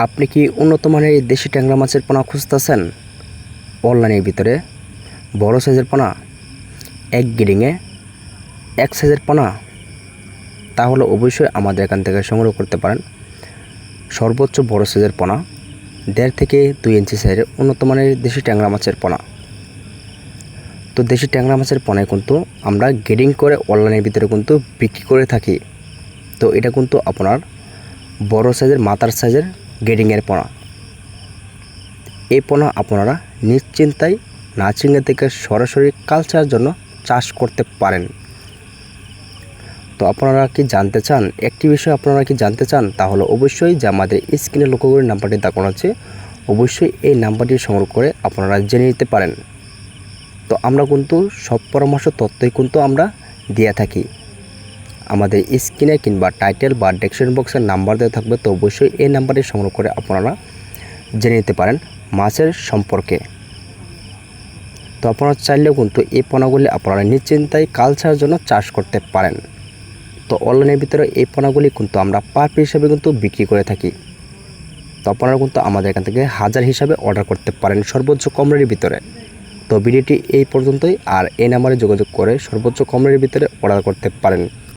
আপনি কি উন্নত মানের দেশি ট্যাংরা মাছের পোনা খুঁজতেছেন? অনলাইনের ভিতরে বড় সাইজের পোনা, এক গ্রেডিংয়ে এক সাইজের পোনা, তাহলে অবশ্যই আমাদের এখান থেকে সংগ্রহ করতে পারেন। সর্বোচ্চ বড় সাইজের পোনা 1.5 থেকে 2 ইঞ্চি সাইজের উন্নত মানের দেশি ট্যাংরা মাছের পোনা। তো দেশি ট্যাংরা মাছের পোনায় কিন্তু আমরা গ্রেডিং করে অনলাইনের ভিতরে কিন্তু বিক্রি করে থাকি। তো এটা কিন্তু আপনার বড় সাইজের মাথার সাইজের গ্রেডিংয়ের পোনা। এই পোনা আপনারা নিশ্চিন্তায় নাচিংয়ে থেকে সরাসরি কালচারের জন্য চাষ করতে পারেন। তো আপনারা কি জানতে চান, একটি বিষয় আপনারা কি জানতে চান, তাহলে অবশ্যই যে আমাদের স্ক্রিনে লক্ষ্য করে নাম্বারটি দেখানো আছে, অবশ্যই এই নাম্বারটি সংগ্রহ করে আপনারা জেনে নিতে পারেন। তো আমরা কিন্তু সব পরামর্শ তথ্যই কিন্তু আমরা দিয়ে থাকি। আমাদের স্ক্রিনে কিংবা টাইটেল বা ডেসক্রিপশন বক্সের নাম্বার দেওয়া থাকবে, তো অবশ্যই এই নাম্বারটি সংগ্রহ করে আপনারা জেনে নিতে পারেন মাছের সম্পর্কে। তো আপনারা চাইলেও কিন্তু এই পোনাগুলি আপনারা নিশ্চিন্তায় কালচারের জন্য চাষ করতে পারেন। তো অনলাইনের ভিতরে এই পোনাগুলি কিন্তু আমরা পার পিস হিসাবে কিন্তু বিক্রি করে থাকি। তো আপনারা কিন্তু আমাদের এখান থেকে হাজার হিসাবে অর্ডার করতে পারেন সর্বোচ্চ কম রেটের ভিতরে। তো ভিডিওটি এই পর্যন্তই, আর এই নাম্বারে যোগাযোগ করে সর্বোচ্চ কম রেটের ভিতরে অর্ডার করতে পারেন।